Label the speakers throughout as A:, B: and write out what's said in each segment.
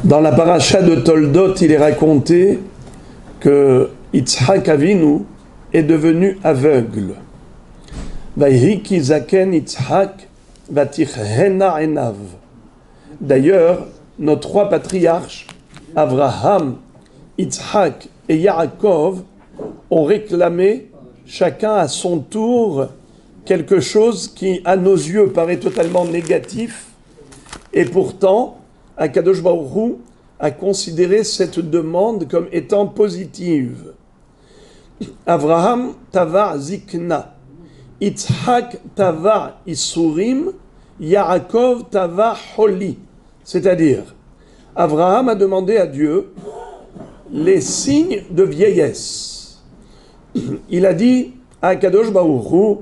A: Dans la paracha de Toldot, il est raconté que Yitzhak Avinu est devenu aveugle. Vayhi zaken Yitzhak vatichhena enav. D'ailleurs, nos trois patriarches, Abraham, Yitzhak et Yaakov, ont réclamé chacun à son tour quelque chose qui, à nos yeux, paraît totalement négatif, et pourtant, Akadosh Baruch Hu a considéré cette demande comme étant positive. Abraham tava zikna, Yitzhak tava isurim, Yaakov tava holi. C'est-à-dire, Abraham a demandé à Dieu les signes de vieillesse. Il a dit à Akadosh Baruch Hu,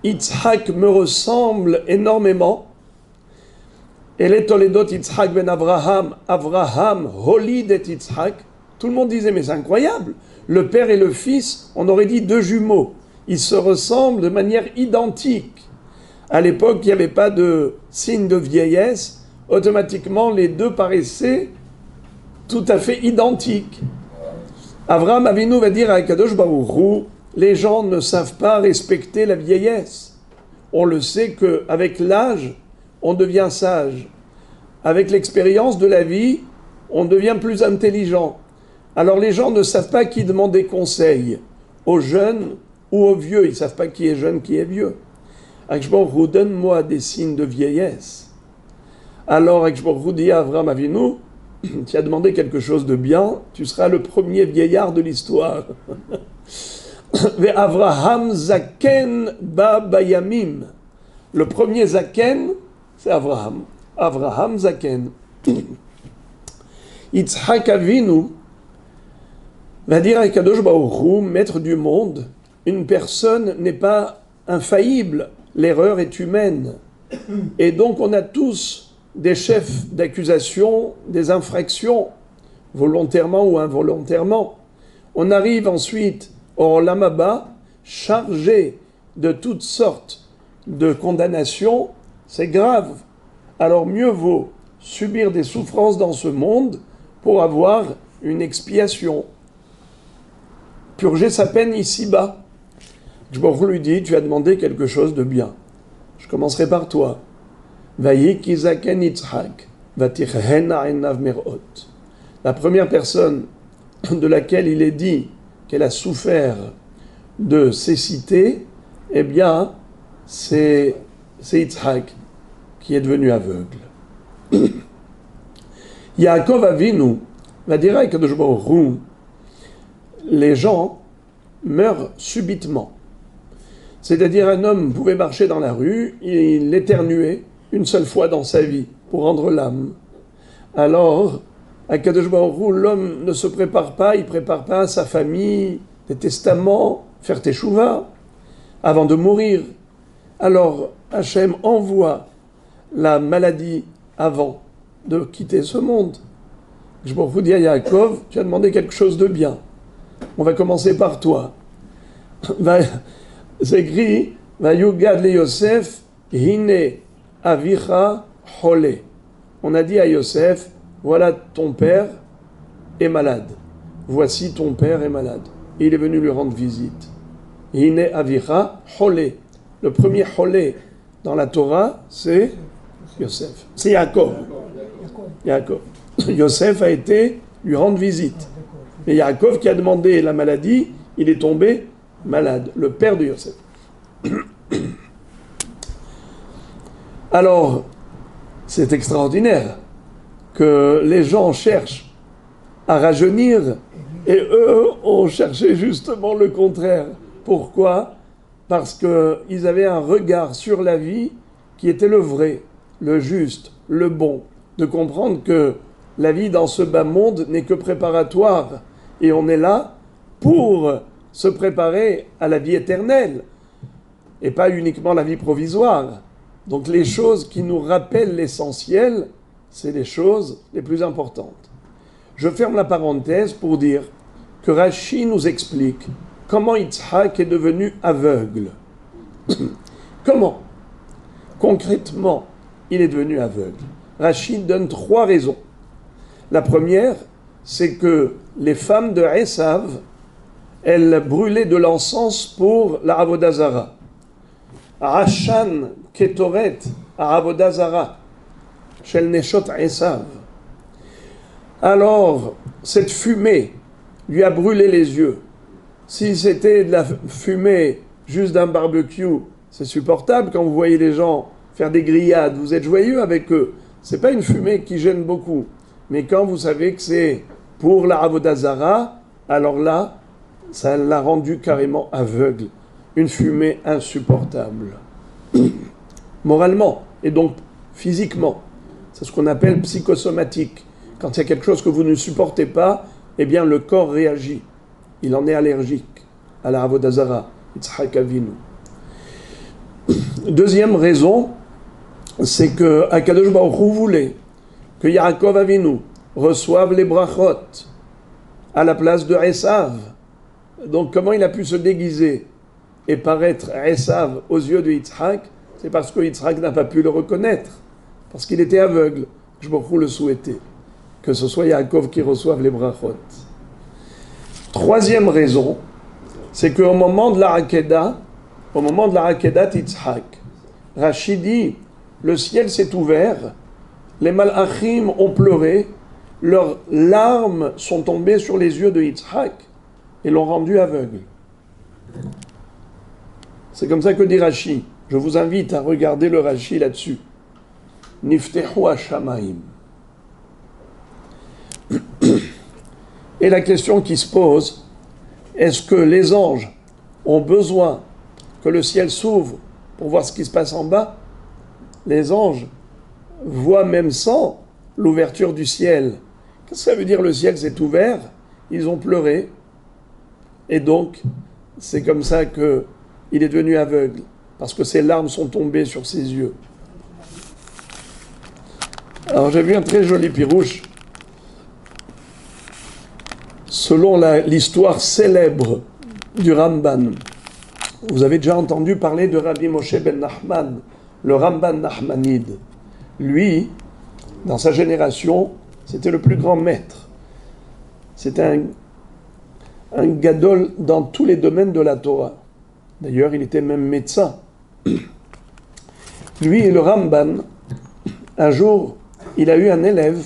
A: Yitzhak me ressemble énormément. Et les Toledot Yitzhak ben Abraham, Abraham holid et Yitzhak. Tout le monde disait, mais c'est incroyable. Le père et le fils, on aurait dit deux jumeaux. Ils se ressemblent de manière identique. À l'époque, il n'y avait pas de signe de vieillesse. Automatiquement, les deux paraissaient tout à fait identiques. Abraham Avinu va dire à Akadosh Baruch Hu, les gens ne savent pas respecter la vieillesse. On le sait qu'avec l'âge, on devient sage. Avec l'expérience de la vie, on devient plus intelligent. Alors les gens ne savent pas qui demander conseil, aux jeunes ou aux vieux. Ils ne savent pas qui est jeune, qui est vieux. Akshbaruch Hu, donne-moi des signes de vieillesse. Alors Akshbaruch Hu dit à Avraham Avinu, tu as demandé quelque chose de bien, tu seras le premier vieillard de l'histoire. Ve Avraham Zaken ba bayamim. Le premier Zaken, c'est Avraham. Avraham Zaken. Yitzhak Avinu va dire à Kadosh Baruch Hu, maître du monde, une personne n'est pas infaillible, l'erreur est humaine. Et donc on a tous des chefs d'accusation, des infractions, volontairement ou involontairement. On arrive ensuite au Olam Haba, chargé de toutes sortes de condamnations, c'est grave. Alors mieux vaut subir des souffrances dans ce monde pour avoir une expiation. Purger sa peine ici-bas. Baruch Hu lui dit, tu as demandé quelque chose de bien. Je commencerai par toi. Vayhi zaken Yitzhak, vatichhena enav merot. La première personne de laquelle il est dit qu'elle a souffert de cécité, eh bien, c'est Yitzhak qui est devenu aveugle. Yaakov Avinu va dire à Kadosh Baruch Hu, les gens meurent subitement. C'est-à-dire un homme pouvait marcher dans la rue, il éternuait une seule fois dans sa vie pour rendre l'âme. Alors, à Kadosh Baruch Hu, l'homme ne se prépare pas, il ne prépare pas sa famille, des testaments, faire teshuva, avant de mourir. Alors, Hachem envoie la maladie avant de quitter ce monde. Je vous dis à Yaakov, tu as demandé quelque chose de bien. On va commencer par toi. C'est écrit, Vayugad le Yosef, hine avicha chole. On a dit à Yosef, voilà ton père est malade. Voici ton père est malade. Et il est venu lui rendre visite. Hine avicha chole. Le premier chole dans la Torah, c'est Yosef. C'est Yaakov. Yaakov. Yosef a été lui rendre visite. Mais Yaakov qui a demandé la maladie, il est tombé malade. Le père de Yosef. Alors, c'est extraordinaire que les gens cherchent à rajeunir et eux ont cherché justement le contraire. Pourquoi ? Parce qu'ils avaient un regard sur la vie qui était le vrai, le juste, le bon. De comprendre que la vie dans ce bas monde n'est que préparatoire et on est là pour se préparer à la vie éternelle et pas uniquement la vie provisoire. Donc les choses qui nous rappellent l'essentiel, c'est les choses les plus importantes. Je ferme la parenthèse pour dire que Rashi nous explique comment Yitzhak est devenu aveugle. Comment ? Concrètement, il est devenu aveugle. Rashi donne 3 raisons. La première, c'est que les femmes de Esav, elles brûlaient de l'encens pour la Avodah Zara. Rashan Ketoret Avodah Zara, Shel Neshot Esav. Alors, cette fumée lui a brûlé les yeux. Si c'était de la fumée juste d'un barbecue, c'est supportable quand vous voyez les gens faire des grillades, vous êtes joyeux avec eux. C'est pas une fumée qui gêne beaucoup. Mais quand vous savez que c'est pour la Avodah Zara, alors là, ça l'a rendu carrément aveugle. Une fumée insupportable. Moralement et donc physiquement. C'est ce qu'on appelle psychosomatique. Quand il y a quelque chose que vous ne supportez pas, eh bien le corps réagit. Il en est allergique à la Avodah Zara. Yitzhak Avinu. Deuxième raison, c'est que Akadosh Baruch Hu voulait que Yaakov Avinu reçoive les brachot à la place de Esav. Donc comment il a pu se déguiser et paraître Esav aux yeux de Yitzhak? C'est parce que Yitzhak n'a pas pu le reconnaître, parce qu'il était aveugle. Je beaucoup le souhaitais, que ce soit Yaakov qui reçoive les brachot. Troisième raison, c'est qu'au moment de la Hakeda, au moment de la Hakedat Yitzhak, Rashi dit, le ciel s'est ouvert, les malachim ont pleuré, leurs larmes sont tombées sur les yeux de Yitzhak et l'ont rendu aveugle. C'est comme ça que dit Rashi. Je vous invite à regarder le Rashi là-dessus. Niftehu Hashamaim. Et la question qui se pose, est-ce que les anges ont besoin que le ciel s'ouvre pour voir ce qui se passe en bas? Les anges voient même sans l'ouverture du ciel. Qu'est-ce que ça veut dire le ciel s'est ouvert? Ils ont pleuré. Et donc, c'est comme ça qu'il est devenu aveugle. Parce que ses larmes sont tombées sur ses yeux. Alors j'ai vu un très joli pirouche. Selon l'histoire célèbre du Ramban, vous avez déjà entendu parler de Rabbi Moshe ben Nachman, le Ramban Nachmanide. Lui, dans sa génération, c'était le plus grand maître. C'était un gadol dans tous les domaines de la Torah. D'ailleurs, il était même médecin. Lui et le Ramban, un jour, il a eu un élève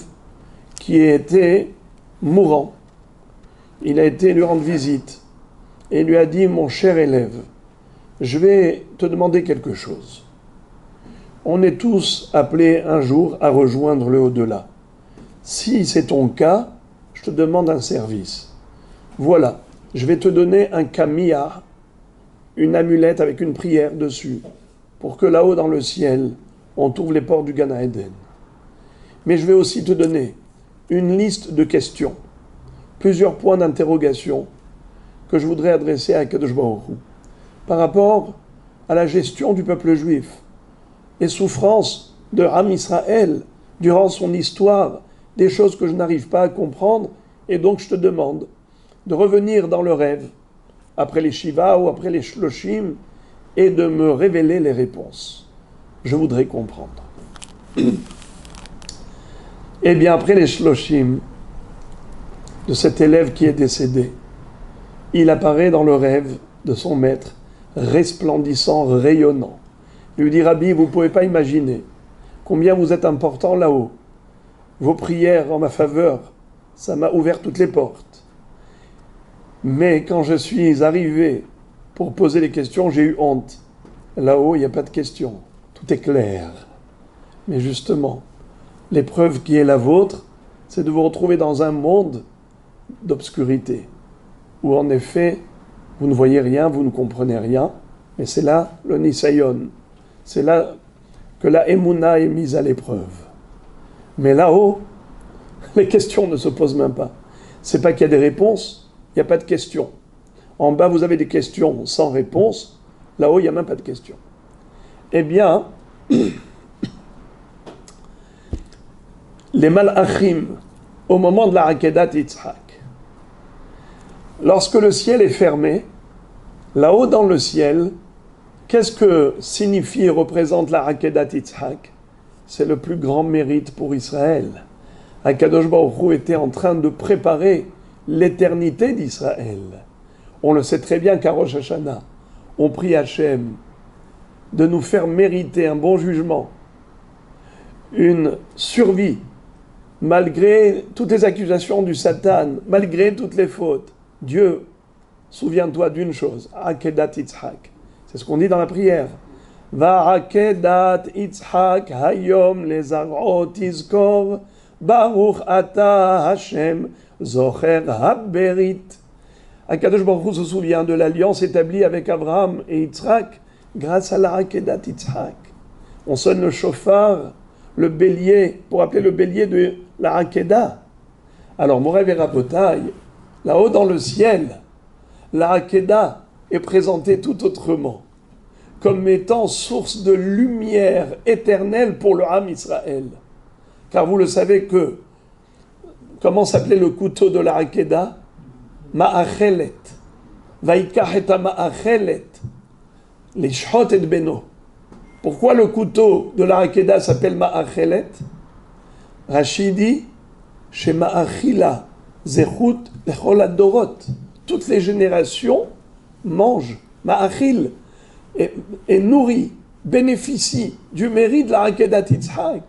A: qui était mourant. Il a été lui rendre visite et lui a dit, mon cher élève, je vais te demander quelque chose. On est tous appelés un jour à rejoindre le au-delà. Si c'est ton cas, je te demande un service. Voilà, je vais te donner un kamiyah, une amulette avec une prière dessus, pour que là-haut dans le ciel, on trouve les portes du Gan Eden. Mais je vais aussi te donner une liste de questions, plusieurs points d'interrogation que je voudrais adresser à Kadosh Baruch Hu par rapport à la gestion du peuple juif, les souffrances de Am Israël durant son histoire, des choses que je n'arrive pas à comprendre, et donc je te demande de revenir dans le rêve, après les Shiva ou après les Shloshim, et de me révéler les réponses. Je voudrais comprendre. Eh bien, après les Shloshim, de cet élève qui est décédé, il apparaît dans le rêve de son maître, resplendissant, rayonnant. Il lui dit, Rabbi, vous ne pouvez pas imaginer combien vous êtes important là-haut. Vos prières en ma faveur, ça m'a ouvert toutes les portes. Mais quand je suis arrivé pour poser les questions, j'ai eu honte. Là-haut, il n'y a pas de questions. Tout est clair. Mais justement, l'épreuve qui est la vôtre, c'est de vous retrouver dans un monde d'obscurité, où en effet, vous ne voyez rien, vous ne comprenez rien, mais c'est là le Nisayon. C'est là que la Emouna est mise à l'épreuve. Mais là-haut, les questions ne se posent même pas. C'est pas qu'il y a des réponses, il n'y a pas de questions. En bas, vous avez des questions sans réponse. Là-haut, il n'y a même pas de questions. Eh bien, les Malachim, au moment de la Hakedat Yitzhak, lorsque le ciel est fermé, là-haut dans le ciel, qu'est-ce que signifie et représente la Hakedat Yitzhak? C'est le plus grand mérite pour Israël. Akadosh Baruch Hu était en train de préparer l'éternité d'Israël. On le sait très bien qu'à Rosh Hashanah, on prie Hachem de nous faire mériter un bon jugement, une survie, malgré toutes les accusations du Satan, malgré toutes les fautes. Dieu, souviens-toi d'une chose, Akedat Yitzhak. C'est ce qu'on dit dans la prière. Va'akedat Yitzhak hayom lezarot izkor baruch ata Hashem zocher haberit. Akadosh Baruch Hu se souvient de l'alliance établie avec Abraham et Yitzhak grâce à la Akedat Yitzhak. On sonne le shofar, le bélier, pour appeler le bélier de la Akedah. Alors, Moray et Rabotai, là-haut dans le ciel, la Akedah est présentée tout autrement, comme étant source de lumière éternelle pour le Ham Israël. Car vous le savez que, comment s'appelait le couteau de la Akedah? Ma'achelet. Vaikach et ma'achelet. Les shot et beno. Pourquoi le couteau de la Akedah s'appelle Ma'achelet? Rashi dit, chez Ma'achila, Zechut, Lechol Adorot. Toutes les générations mangent, Ma'achil, et nourrit, bénéficie du mérite de la Akedat Yitzhak.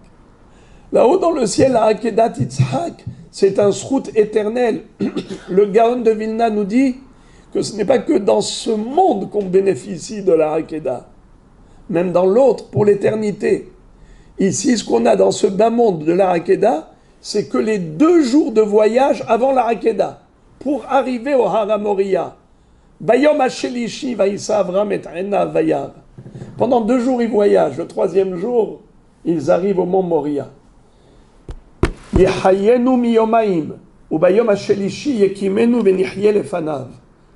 A: Là-haut dans le ciel, la Akedat Yitzhak, c'est un srout éternel. Le Gaon de Vilna nous dit que ce n'est pas que dans ce monde qu'on bénéficie de la Akedah, même dans l'autre, pour l'éternité. Ici, ce qu'on a dans ce bas monde de la Akedah, c'est que les 2 jours de voyage avant la Akedah, pour arriver au Har HaMoriah. Bayom HaShelishi Vaïssa Avram et Enav Vayar. Pendant 2 jours, ils voyagent. Le 3e jour, ils arrivent au mont Moria. Yehayenu miyomaim. Ou Bayom HaShelishi Yekimenu Venichye Lefanav.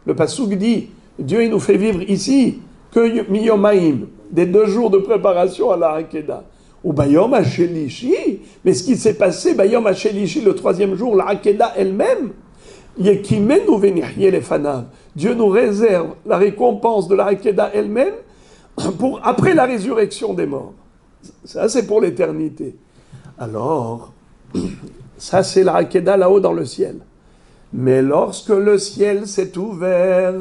A: Le Passouk dit, Dieu il nous fait vivre ici que miyomaim, des 2 jours de préparation à la Akedah. Ou Bayom HaShelishi. Mais ce qui s'est passé, Bayom HaShelishi, le 3e jour, la Akedah elle-même, Yekimenu Venichye Lefanav. Dieu nous réserve la récompense de la Akedah elle-même pour après la résurrection des morts. Ça, c'est pour l'éternité. Alors, ça, c'est la Akedah là-haut dans le ciel. Mais lorsque le ciel s'est ouvert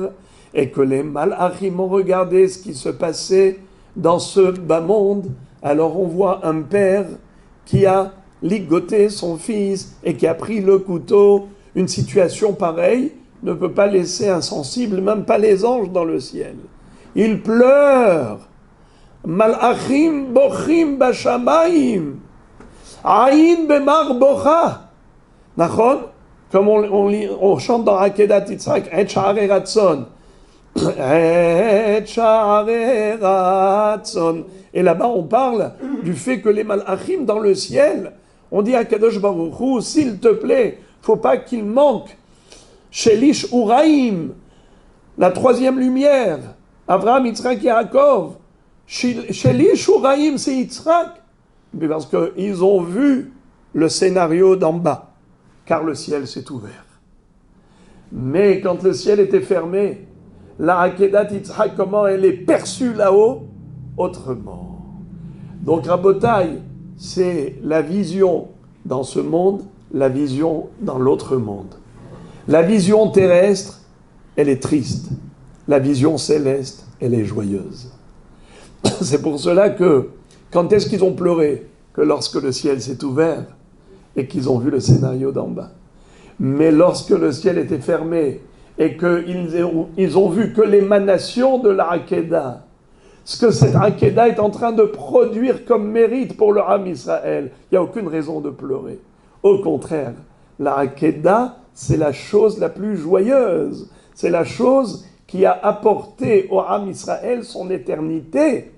A: et que les Malachim ont regardé ce qui se passait dans ce bas monde, alors on voit un père qui a ligoté son fils et qui a pris le couteau. Une situation pareille ne peut pas laisser insensible, même pas les anges dans le ciel. Ils pleurent. Malachim bochim bashamayim. Aïn bemar bocha. Nachon? Comme on chante dans Akedat Yitzhak, Et sha'arei ratzon. Et sha'arei ratzon. Et là-bas, on parle du fait que les Malachim dans le ciel, on dit à Kadosh Baruch Hu, s'il te plaît, faut pas qu'il manque Shelish Uraim, la 3e lumière, Abraham, Yitzhak et Yaakov. Shelish Uraim, c'est Yitzhak, mais parce qu'ils ont vu le scénario d'en bas, car le ciel s'est ouvert. Mais quand le ciel était fermé, la Akedat Yitzhak, comment elle est perçue là-haut? Autrement. Donc Rabotai, c'est la vision dans ce monde, la vision dans l'autre monde. La vision terrestre, elle est triste. La vision céleste, elle est joyeuse. C'est pour cela que, quand est-ce qu'ils ont pleuré? Que lorsque le ciel s'est ouvert et qu'ils ont vu le scénario d'en bas. Mais lorsque le ciel était fermé et qu'ils ont vu que l'émanation de la Akedah, ce que cette Akedah est en train de produire comme mérite pour le Ham Israël, il n'y a aucune raison de pleurer. Au contraire, la Akedah, c'est la chose la plus joyeuse. C'est la chose qui a apporté au Ham Israël son éternité.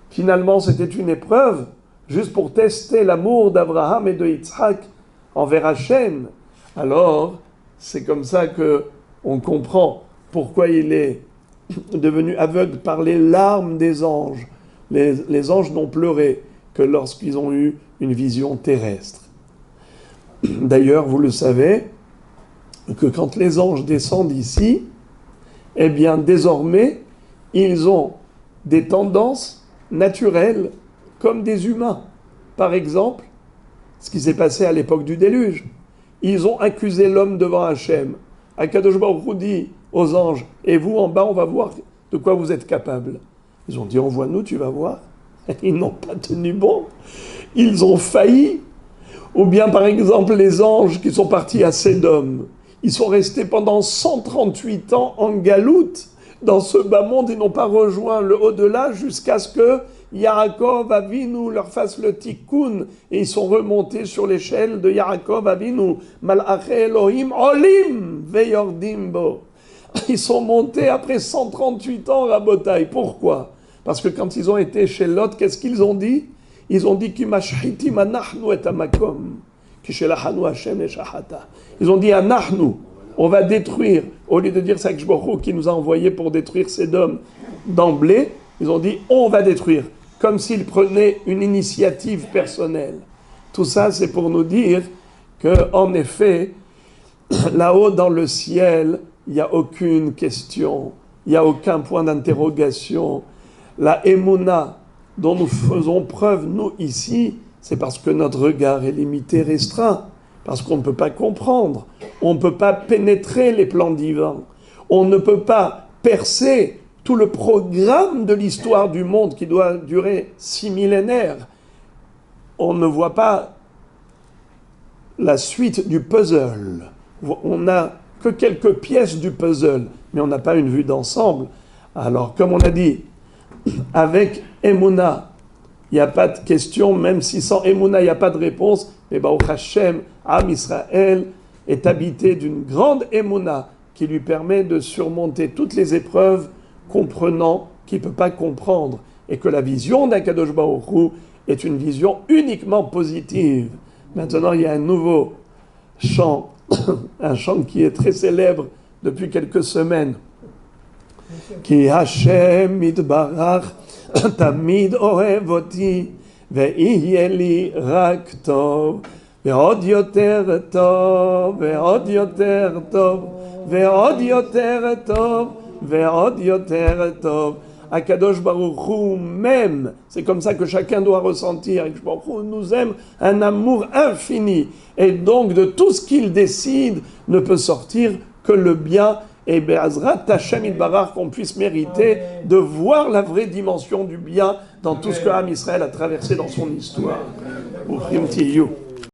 A: Finalement, c'était une épreuve juste pour tester l'amour d'Abraham et de Yitzhak envers Hachem. Alors, c'est comme ça qu'on comprend pourquoi il est devenu aveugle par les larmes des anges. Les anges n'ont pleuré que lorsqu'ils ont eu une vision terrestre. D'ailleurs, vous le savez, que quand les anges descendent ici, eh bien, désormais, ils ont des tendances naturelles comme des humains. Par exemple, ce qui s'est passé à l'époque du déluge. Ils ont accusé l'homme devant Hachem. Akadosh Baruch Hu dit aux anges, et vous en bas, on va voir de quoi vous êtes capables. Ils ont dit, envoie-nous, tu vas voir. Ils n'ont pas tenu bon. Ils ont failli. Ou bien, par exemple, les anges qui sont partis à Sédom. Ils sont restés pendant 138 ans en galoute dans ce bas monde. Ils n'ont pas rejoint le au-delà jusqu'à ce que Yaakov Avinu leur fasse le tikkun. Et ils sont remontés sur l'échelle de Yaakov Avinu. Malach Elohim olim veyordim bo. Ils sont montés après 138 ans, Rabotai. Pourquoi? Parce que quand ils ont été chez Lot, qu'est-ce qu'ils ont dit? Ils ont dit Kimashhitim anachnu et amakom, kishelachanu Hashem et shahata. Ils ont dit anachnu, on va détruire. Au lieu de dire c'est Akadosh Baruch Hu qui nous a envoyés pour détruire Sédom d'emblée, ils ont dit on va détruire, comme s'ils prenaient une initiative personnelle. Tout ça, c'est pour nous dire que, en effet, là-haut dans le ciel, il n'y a aucune question, il n'y a aucun point d'interrogation. La émouna dont nous faisons preuve, nous, ici, c'est parce que notre regard est limité, restreint, parce qu'on ne peut pas comprendre, on ne peut pas pénétrer les plans divins, on ne peut pas percer tout le programme de l'histoire du monde qui doit durer 6 millénaires. On ne voit pas la suite du puzzle. On n'a que quelques pièces du puzzle, mais on n'a pas une vue d'ensemble. Alors, comme on a dit, avec Emouna, il n'y a pas de question, même si sans Emouna, il n'y a pas de réponse, mais Baruch Hashem, Am Israël, est habité d'une grande Emouna qui lui permet de surmonter toutes les épreuves, comprenant qu'il ne peut pas comprendre, et que la vision d'Akadosh Baruch Hu est une vision uniquement positive. Maintenant, il y a un nouveau chant, un chant qui est très célèbre depuis quelques semaines. Ki Hashem Yitbarach Tamid Ohev Oti Ve'yeh li rak tov Ve'od yoter tov Ve'od yoter tov Ve'od yoter tov Ve'od yoter tov. Akadosh Baruch Hu même, c'est comme ça que chacun doit ressentir. Akadosh Baruch Hu nous aime un amour infini, et donc de tout ce qu'il décide ne peut sortir que le bien. Et Be'azrat Hashem Yitbarach, qu'on puisse mériter de voir la vraie dimension du bien dans tout ce que Am Israël a traversé dans son histoire. Uchim tiyu.